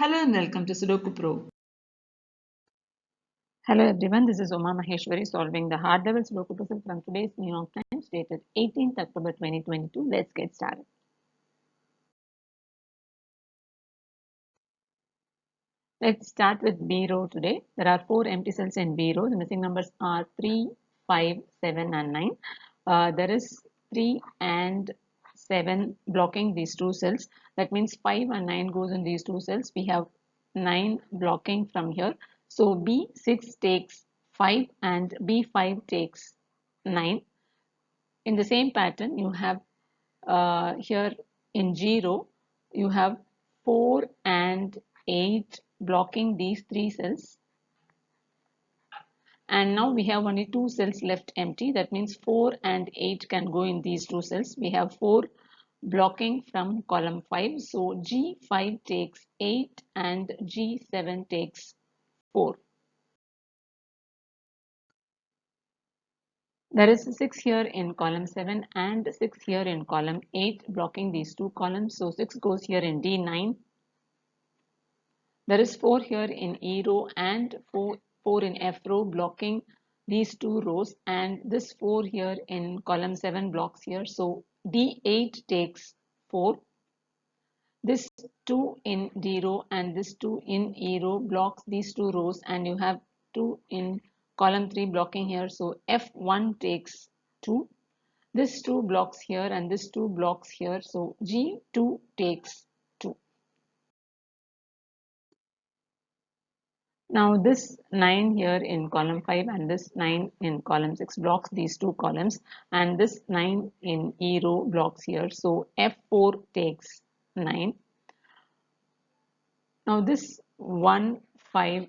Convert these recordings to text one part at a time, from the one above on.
Hello and welcome to Sudoku Pro. Hello everyone, this is Uma Maheshwari solving the hard level Sudoku puzzle from today's New York Times dated 18th October 2022. Let's get started. Let's start with B row today. There are 4 empty cells in B row. The missing numbers are 3, 5, 7 and 9. There is 3 and 7 blocking these two cells. That means 5 and 9 goes in these two cells. We have 9 blocking from here. So B6 takes 5 and B5 takes 9. In the same pattern, you have here in G row, you have 4 and 8 blocking these 3 cells. And now we have only 2 cells left empty. That means 4 and 8 can go in these 2 cells. We have 4 blocking from column 5. So G5 takes 8 and G7 takes 4. There is 6 here in column 7 and 6 here in column 8 blocking these two columns. So 6 goes here in D9. There is 4 here in E row and 4 in F row blocking these two rows, and this 4 here in column 7 blocks here. So D8 takes 4. This 2 in D row and this 2 in E row blocks these two rows, and you have 2 in column 3 blocking here. So F1 takes 2. This 2 blocks here and this 2 blocks here. So G2 takes 2. Now this 9 here in column 5 and this 9 in column 6 blocks these two columns, and this 9 in E row blocks here. So F4 takes 9. Now this 1, 5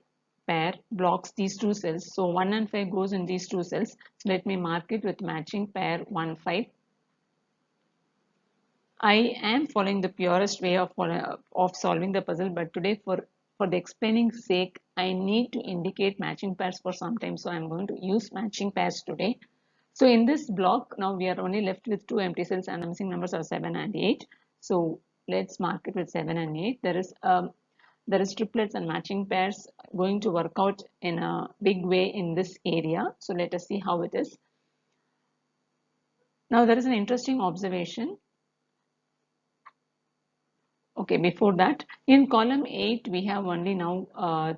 pair blocks these two cells. So 1 and 5 goes in these two cells. So let me mark it with matching pair 1, 5. I am following the purest way of solving the puzzle, but today for the explaining sake, I need to indicate matching pairs for some time. So I'm going to use matching pairs today. So in this block, now we are only left with 2 empty cells and the missing numbers are 7 and 8. So let's mark it with 7 and 8. There is triplets and matching pairs going to work out in a big way in this area. So let us see how it is. Now there is an interesting observation. Okay, before that, in column 8, we have only now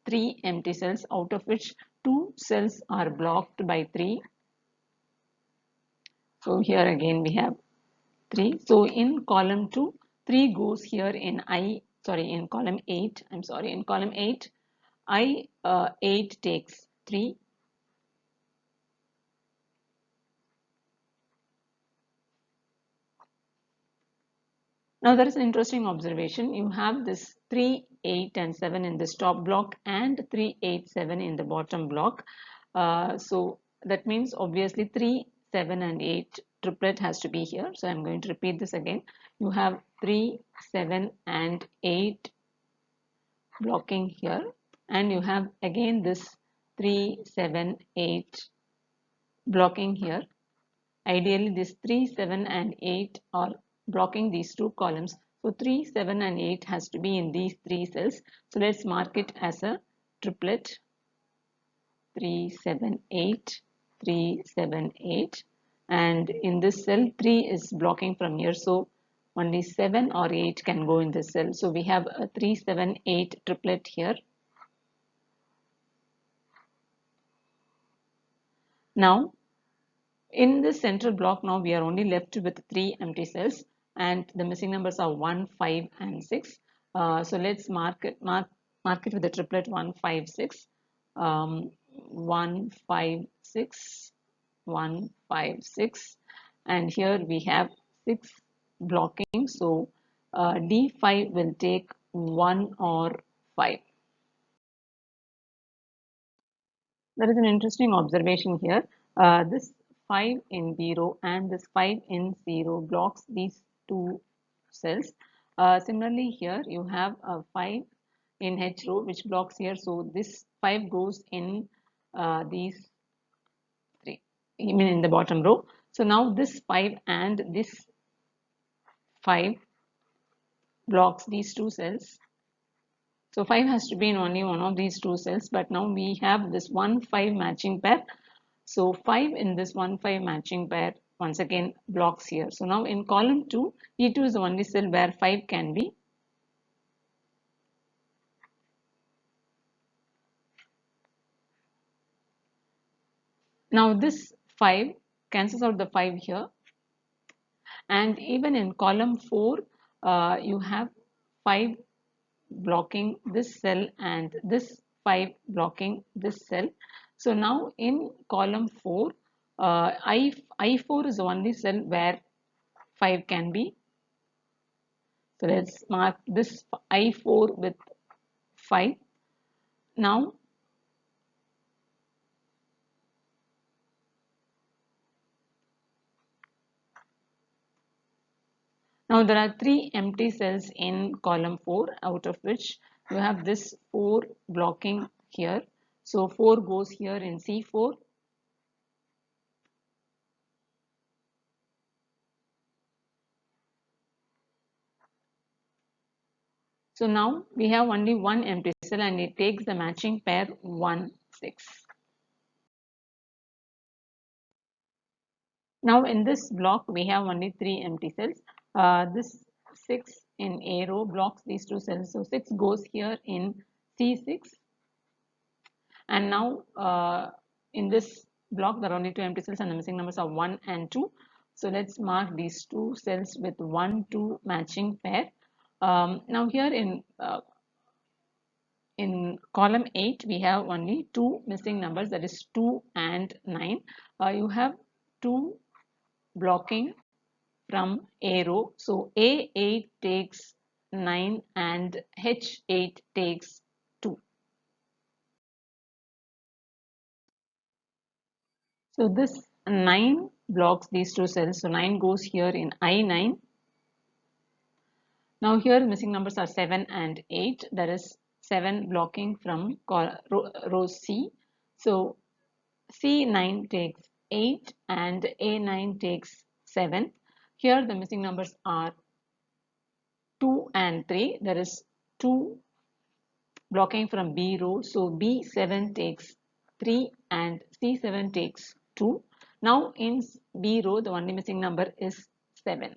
3 empty cells, out of which 2 cells are blocked by 3. So here again we have 3. So in column 2, 3 goes here in in column 8. In column 8, 8 takes 3. Now there is an interesting observation. You have this 3, 8 and 7 in this top block and 3, 8, 7 in the bottom block. So that means obviously 3, 7 and 8 triplet has to be here. So I'm going to repeat this again. You have 3, 7 and 8 blocking here, and you have again this 3, 7, 8 blocking here. Ideally, this 3, 7 and 8 are blocking these two columns. So 3, 7 and 8 has to be in these 3 cells. So let's mark it as a triplet. 3, 7, 8, 3, 7, 8. And in this cell, 3 is blocking from here. So only 7 or 8 can go in this cell. So we have a 3, 7, 8 triplet here. Now, in this central block, now we are only left with 3 empty cells, and the missing numbers are 1, 5 and 6. So let's mark it with the triplet 1, 5, 6. 1, 5, 6, 1, 5, 6, and here we have 6 blocking. So D5 will take 1 or 5. There is an interesting observation here. This 5 in B row and this 5 in C row blocks these two cells. Similarly, here you have a 5 in H row which blocks here. So this 5 goes in these 3, I mean in the bottom row. So now this 5 and this 5 blocks these two cells. So 5 has to be in only one of these two cells, but now we have this 1 5 matching pair. So 5 in this 1 5 matching pair once again blocks here. So now in column 2, E2 is the only cell where 5 can be. Now this 5 cancels out the 5 here, and even in column 4 you have 5 blocking this cell and this 5 blocking this cell. So now in column 4 I4 is the only cell where 5 can be. So let's mark this I4 with 5. Now there are 3 empty cells in column 4, out of which you have this 4 blocking here. So 4 goes here in C4. So now we have only one empty cell and it takes the matching pair 1 6. Now in this block we have only 3 empty cells. This 6 in A row blocks these two cells. So 6 goes here in C6. And now in this block there are only 2 empty cells and the missing numbers are 1 and 2. So let's mark these two cells with 1 2 matching pair. Now here in column 8 we have only 2 missing numbers, that is 2 and 9. You have 2 blocking from A row. So A8 takes 9 and H8 takes 2. So this 9 blocks these two cells. So 9 goes here in I9. Now here missing numbers are 7 and 8. There is 7 blocking from row C. So C9 takes 8 and A9 takes 7. Here the missing numbers are 2 and 3. There is 2 blocking from B row. So B7 takes 3 and C7 takes 2. Now in B row the only missing number is 7.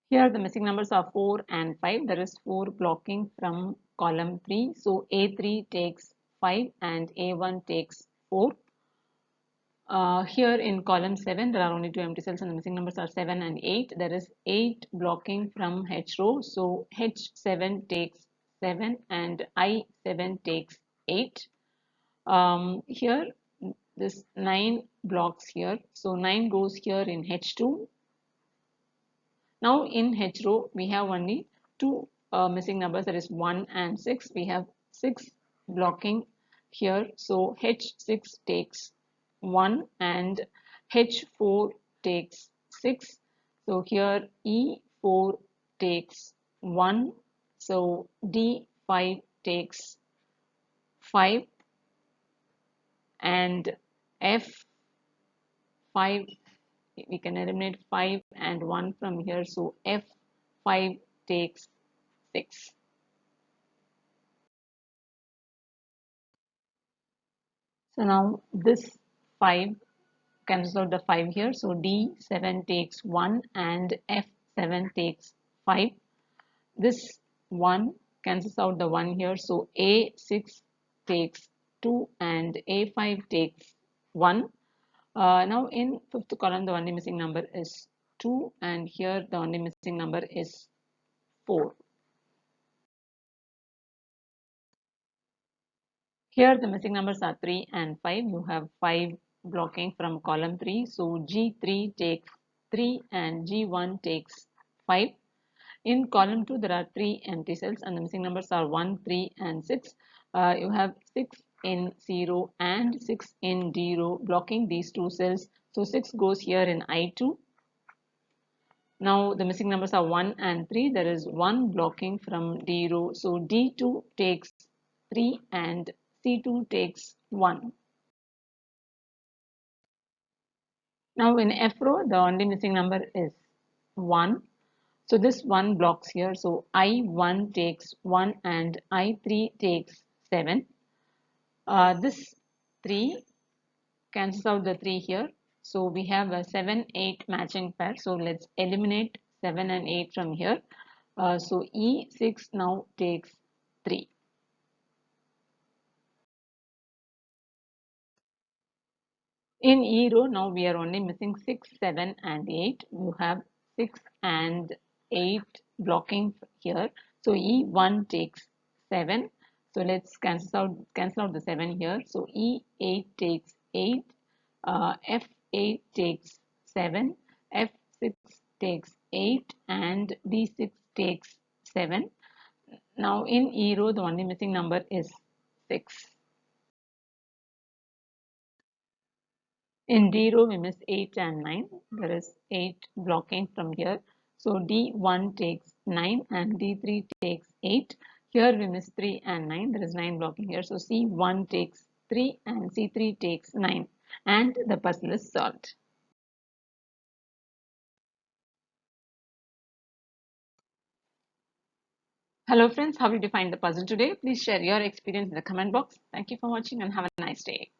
Here the missing numbers are 4 and 5. There is 4 blocking from column 3. So A3 takes 5 and A1 takes 4. Here in column 7 there are only 2 empty cells and the missing numbers are 7 and 8. There is 8 blocking from H row. So H7 takes 7 and I7 takes 8. Here this 9 blocks here. So 9 goes here in H2. Now in H row we have only 2 missing numbers, that is 1 and 6. We have 6 blocking here. So H6 takes 1 and H4 takes 6. So here E4 takes 1. So D5 takes 5 and F5, we can eliminate 5 and 1 from here. So F5 takes 6. So now this 5 cancels out the 5 here. So D7 takes 1 and F7 takes 5. This 1 cancels out the 1 here. So A6 takes 2 and A5 takes 1. Now in fifth column the only missing number is 2 and here the only missing number is 4. Here the missing numbers are 3 and 5. You have 5 blocking from column 3. So G3 takes 3 and G1 takes 5. In column 2 there are 3 empty cells and the missing numbers are 1, 3 and 6. You have 6 in C row and 6 in D row blocking these two cells. So 6 goes here in I2. Now the missing numbers are 1 and 3. There is 1 blocking from D row. So D2 takes 3 and C2 takes 1. Now in F row the only missing number is 1. So this 1 blocks here. So I1 takes 1 and I3 takes 7. This 3 cancels out the 3 here. So we have a 7, 8 matching pair. So let's eliminate 7 and 8 from here. So E6 now takes 3. In E row, now we are only missing 6, 7 and 8. You have 6 and 8 blocking here. So E1 takes 7. So let's cancel out the 7 here. So E8 takes 8. F8 takes 7. F6 takes 8 and D6 takes 7. Now in E row, the only missing number is 6. In D row, we miss 8 and 9. There is 8 blocking from here. So D1 takes 9 and D3 takes 8. Here we miss 3 and 9. There is 9 blocking here. So C1 takes 3 and C3 takes 9. And the puzzle is solved. Hello friends, how did you find the puzzle today? Please share your experience in the comment box. Thank you for watching and have a nice day.